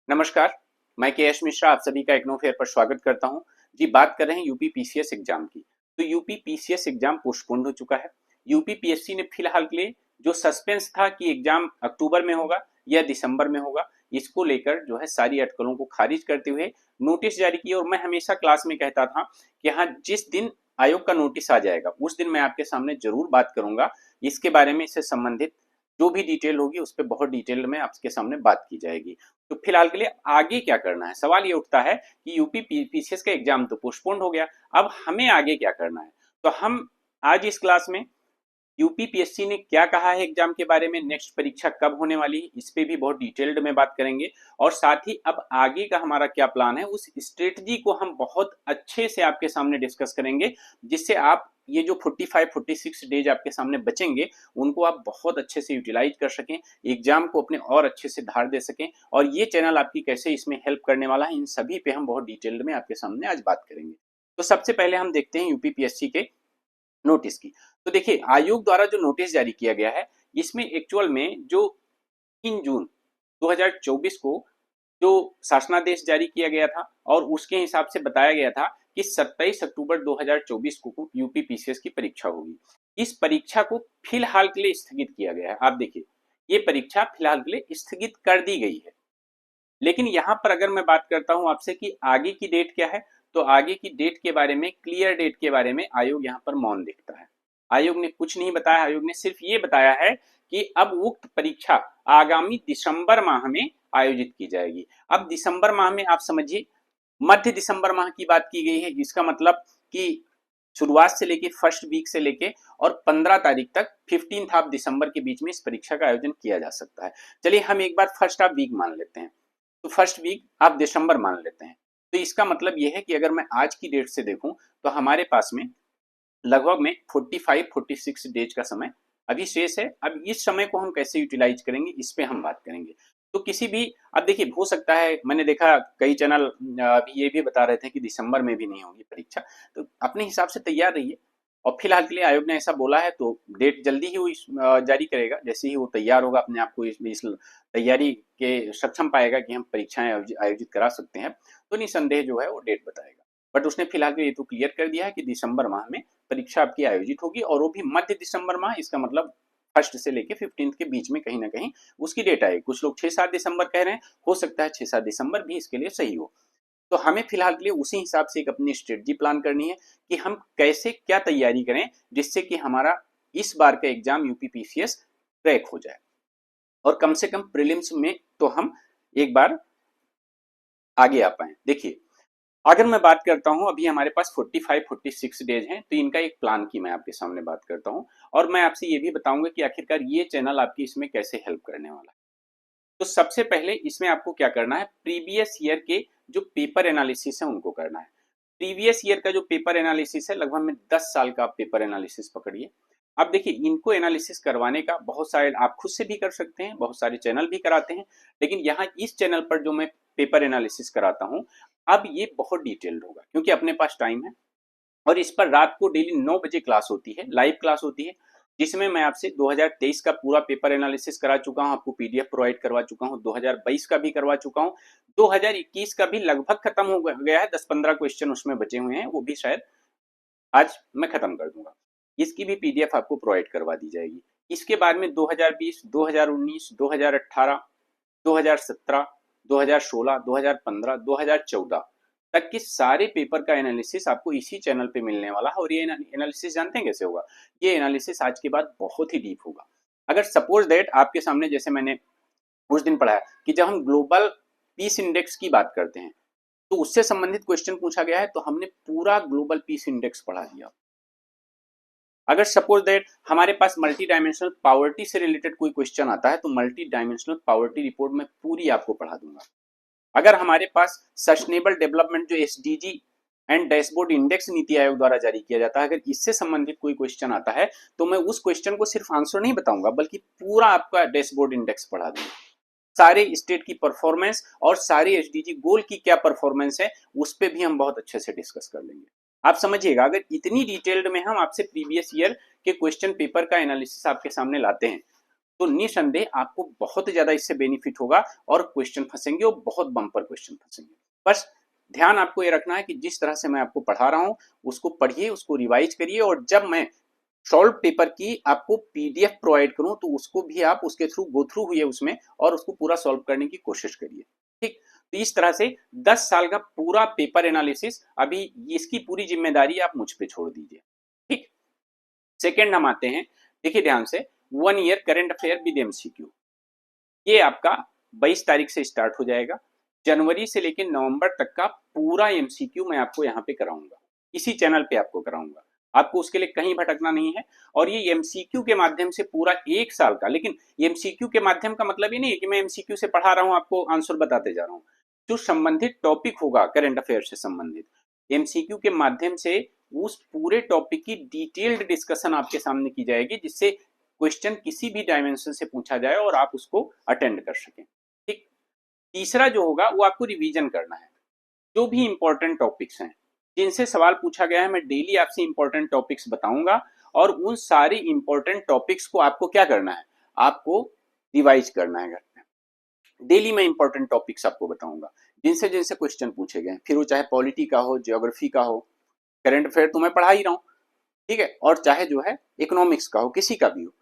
नमस्कार, मैं के.एस. मिश्रा आप सभी का इग्नोफेयर पर स्वागत करता हूं। जी बात कर रहे हैं यूपी पीसीएस एग्जाम की। तो यूपी पीसीएस एग्जाम पोस्टपोन्ड हो चुका है। यूपी पीएससी ने फिलहाल के लिए जो सस्पेंस था कि एग्जाम अक्टूबर में होगा या दिसंबर में होगा, इसको लेकर जो है सारी अटकलों को खारिज करते हुए नोटिस जारी किया। और मैं हमेशा क्लास में कहता था कि हाँ, जिस दिन आयोग का नोटिस आ जाएगा उस दिन मैं आपके सामने जरूर बात करूंगा इसके बारे में। इससे संबंधित जो भी डिटेल होगी उस पर बहुत डिटेल में आपके सामने बात की जाएगी। तो फिलहाल के लिए आगे क्या करना है, सवाल ये उठता है कि यूपी पीसीएस का एग्जाम तो पोस्टपोन्ड हो गया, अब हमें आगे क्या करना है। तो हम आज इस क्लास में यूपी पीएससी ने क्या कहा है एग्जाम के बारे में, नेक्स्ट परीक्षा कब होने वाली है, इस पे भी बहुत डिटेल्ड में बात करेंगे। और साथ ही अब आगे का हमारा क्या प्लान है, उस स्ट्रेटजी को हम बहुत अच्छे से आपके सामने डिस्कस करेंगे, जिससे आप ये जो 45-46 डेज आपके सामने बचेंगे उनको आप बहुत अच्छे से यूटिलाइज कर सकें, एग्जाम को अपने और अच्छे से धार दे सकें। और ये चैनल आपकी कैसे इसमें हेल्प करने वाला है, इन सभी पे हम बहुत डिटेल्ड में आपके सामने आज बात करेंगे। तो सबसे पहले हम देखते हैं यूपी पीएससी के नोटिस की। तो देखिए, आयोग द्वारा जो नोटिस जारी किया गया है इसमें एक्चुअल में जो 3 जून 2024 को जो शासनादेश जारी किया गया था और उसके हिसाब से बताया गया था कि 27 अक्टूबर 2024 को यूपी पीसीएस की परीक्षा होगी। इस परीक्षा को फिलहाल के लिए स्थगित किया गया है। आप देखिए, ये परीक्षा फिलहाल के लिए स्थगित कर दी गई है। लेकिन यहां पर अगर मैं बात करता हूं आपसे कि आगे की डेट क्या है, तो आगे की डेट के बारे में, क्लियर डेट के बारे में आयोग यहां पर मौन दिखता है। आयोग ने कुछ नहीं बताया। आयोग ने सिर्फ ये बताया है कि अब उक्त परीक्षा आगामी दिसंबर माह में आयोजित की जाएगी। अब दिसंबर माह में आप समझिए मध्य दिसंबर माह की बात की गई है। इसका मतलब कि शुरुआत से लेके फर्स्ट वीक से लेके और 15 तारीख तक 15 ऑफ दिसंबर के बीच में इस परीक्षा का आयोजन किया जा सकता है। चलिए हम एक बार फर्स्ट ऑफ वीक मान लेते हैं, तो फर्स्ट वीक आप दिसंबर मान लेते हैं। तो इसका मतलब यह है कि अगर मैं आज की डेट से देखूं तो हमारे पास में लगभग में 45-46 डेज का समय अभी शेष है। अब इस समय को हम कैसे यूटिलाइज करेंगे इस पे हम बात करेंगे। तो किसी भी, अब देखिए हो सकता है, मैंने देखा कई चैनल अभी ये भी बता रहे थे कि दिसंबर में भी नहीं होगी परीक्षा। तो अपने हिसाब से तैयार रहिए। और फिलहाल के लिए आयोग ने ऐसा बोला है तो डेट जल्दी ही वो जारी करेगा। जैसे ही वो तैयार होगा, अपने आप को इस तैयारी के सक्षम पाएगा कि हम परीक्षाएं आयोजित करा सकते हैं, तो निसंदेह जो है वो डेट बताएगा। बट उसने फिलहाल ये तो क्लियर कर दिया है कि दिसंबर माह में परीक्षा आपकी आयोजित होगी, और वो भी मध्य दिसंबर माह। इसका मतलब फर्स्ट से लेके 15 के बीच में कहीं ना कहीं उसकी डेट आएगी। कुछ लोग 6-7 दिसंबर कह रहे हैं, हो सकता है 6-7 दिसंबर भी इसके लिए सही हो। तो हमें फिलहाल के लिए उसी हिसाब से एक अपनी स्ट्रेटजी प्लान करनी है कि हम कैसे क्या तैयारी करें जिससे कि हमारा इस बार का एग्जाम यूपी पीसीएस क्रैक हो जाए और कम से कम प्रीलिम्स में तो हम एक बार आगे आ पाए। देखिए, अगर मैं बात करता हूं, अभी हमारे पास 45-46 डेज हैं, तो इनका एक प्लान की मैं आपके सामने बात करता हूं। और मैं आपसे ये भी बताऊंगा कि आखिरकार ये चैनल आपकी इसमें कैसे हेल्प करने वाला है। तो सबसे पहले इसमें आपको क्या करना है, प्रीवियस ईयर के जो पेपर एनालिसिस है उनको करना है। प्रीवियस ईयर का जो पेपर एनालिसिस है, लगभग में 10 साल का आप पेपर एनालिसिस पकड़िए। अब देखिए, इनको एनालिसिस करवाने का बहुत सारे आप खुद से भी कर सकते हैं, बहुत सारे चैनल भी कराते हैं। लेकिन यहाँ इस चैनल पर जो मैं पेपर एनालिसिस कराता हूँ, अब ये बहुत डिटेल्ड होगा क्योंकि अपने पास टाइम है। और इस पर रात को डेली 9 बजे क्लास होती है, लाइव क्लास होती है, जिसमें मैं आपसे 2023 का पूरा पेपर एनालिसिस करा चुका हूं, आपको पीडीएफ प्रोवाइड करवा चुका हूं, 2022 का भी करवा चुका हूं, 2021 का भी लगभग खत्म हो गया है। 10-15 क्वेश्चन उसमें बचे हुए हैं, वो भी शायद आज मैं खत्म कर दूंगा। इसकी भी पीडीएफ आपको प्रोवाइड करवा दी जाएगी। इसके बाद में 2020, 2019, 2018, 2017, 2016, 2015, 2014 तक के सारे पेपर का एनालिसिस आपको इसी चैनल पे मिलने वाला है। और ये एनालिसिस जानते हैं कैसे होगा? ये एनालिसिस आज के बाद बहुत ही डीप होगा। अगर सपोज दैट आपके सामने, जैसे मैंने उस दिन पढ़ा है कि जब हम ग्लोबल पीस इंडेक्स की बात करते हैं तो उससे संबंधित क्वेश्चन पूछा गया है, तो हमने पूरा ग्लोबल पीस इंडेक्स पढ़ा दिया। अगर सपोज दैट हमारे पास मल्टी डायमेंशनल पावर्टी से रिलेटेड कोई क्वेश्चन आता है, तो मल्टी डायमेंशनल पावर्टी रिपोर्ट में पूरी आपको पढ़ा दूंगा। अगर हमारे पास सस्टेनेबल डेवलपमेंट जो SDG and dashboard index NITI Aayog द्वारा जारी किया जाता है, अगर इससे संबंधित कोई क्वेश्चन आता है, तो मैं उस क्वेश्चन को सिर्फ आंसर नहीं बताऊंगा बल्कि पूरा आपका डैशबोर्ड इंडेक्स पढ़ा दूंगा। सारे स्टेट की परफॉर्मेंस और सारे एसडीजी गोल की क्या परफॉर्मेंस है, उस पर भी हम बहुत अच्छे से डिस्कस कर लेंगे। आप समझिएगा, अगर इतनी डिटेल्ड में हम आपसे प्रीवियस ईयर के क्वेश्चन पेपर का एनालिसिस आपके सामने लाते हैं, तो निसंदेह आपको बहुत ज्यादा इससे बेनिफिट होगा और क्वेश्चन फंसेंगे और बहुत बम्पर क्वेश्चन फंसेंगे। बस ध्यान आपको ये रखना है कि जिस तरह से मैं आपको पढ़ा रहा हूं उसको पढ़िए, उसको रिवाइज करिए, और जब मैं सॉल्व पेपर की आपको पीडीएफ प्रोवाइड करूं तो उसको भी आप उसके थ्रू गो थ्रू हुई उसमें और उसको पूरा सॉल्व करने की कोशिश करिए। ठीक, तो इस तरह से 10 साल का पूरा पेपर एनालिसिस अभी इसकी पूरी जिम्मेदारी आप मुझ पे छोड़ दीजिए। ठीक, सेकेंड हम आते हैं, देखिए ध्यान से, 1 year current affair with MCQ. ये आपका 22 तारीख से स्टार्ट हो जाएगा। जनवरी से लेकर नवंबर तक का पूरा एमसीक्यू मैं आपको यहाँ पे कराऊंगा, इसी चैनल पे आपको कराऊंगा। आपको उसके लिए कहीं भटकना नहीं है। और ये एमसीक्यू के माध्यम से पूरा 1 साल का, लेकिन एमसीक्यू के माध्यम का मतलब ये नहीं है कि मैं एमसीक्यू से पढ़ा रहा हूँ आपको आंसर बताते जा रहा हूँ। जो संबंधित टॉपिक होगा करंट अफेयर से संबंधित, एमसीक्यू के माध्यम से उस पूरे टॉपिक की डिटेल्ड डिस्कशन आपके सामने की जाएगी, जिससे क्वेश्चन किसी भी डायमेंशन से पूछा जाए और आप उसको अटेंड कर सकें। ठीक, तीसरा जो होगा वो आपको रिवीजन करना है। जो भी इंपॉर्टेंट टॉपिक्स हैं जिनसे सवाल पूछा गया है, मैं डेली आपसे इंपॉर्टेंट टॉपिक्स बताऊंगा और उन सारी इंपॉर्टेंट टॉपिक्स को आपको क्या करना है, आपको रिवाइज करना है घर पे। डेली मैं इंपॉर्टेंट टॉपिक्स आपको बताऊंगा जिनसे जिनसे क्वेश्चन पूछे गए, फिर वो चाहे पॉलिटी का हो, ज्योग्राफी का हो, करंट अफेयर तो मैं पढ़ा ही रहा हूँ, ठीक है, और चाहे जो है इकोनॉमिक्स का हो, किसी का भी हो,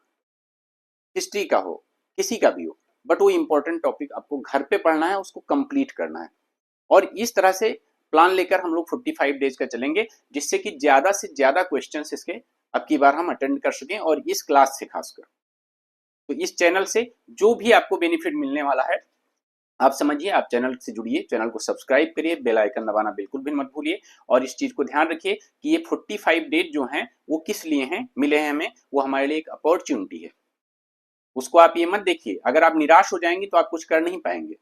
हिस्ट्री का हो, किसी का भी हो, बट वो इंपॉर्टेंट टॉपिक आपको घर पे पढ़ना है, उसको कंप्लीट करना है। और इस तरह से प्लान लेकर हम लोग 45 डेज का चलेंगे, जिससे कि ज्यादा से ज्यादा क्वेश्चंस इसके अब की बार हम अटेंड कर सकें, और इस क्लास से खासकर। तो इस चैनल से जो भी आपको बेनिफिट मिलने वाला है, आप समझिए, आप चैनल से जुड़िए, चैनल को सब्सक्राइब करिए, बेल आइकन दबाना बिल्कुल भी मत भूलिए। और इस चीज को ध्यान रखिए कि ये 45 डेज जो हैं वो किस लिए हैं, मिले हैं हमें, वो हमारे लिए एक अपॉर्चुनिटी है। उसको आप ये मत देखिए, अगर आप निराश हो जाएंगे तो आप कुछ कर नहीं पाएंगे।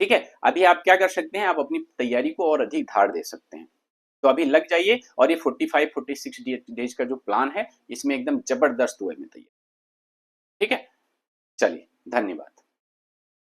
ठीक है, अभी आप क्या कर सकते हैं, आप अपनी तैयारी को और अधिक धार दे सकते हैं। तो अभी लग जाइए, और ये 45-46 डेज का जो प्लान है इसमें एकदम जबरदस्त हुए में तैयार। ठीक है, चलिए, धन्यवाद।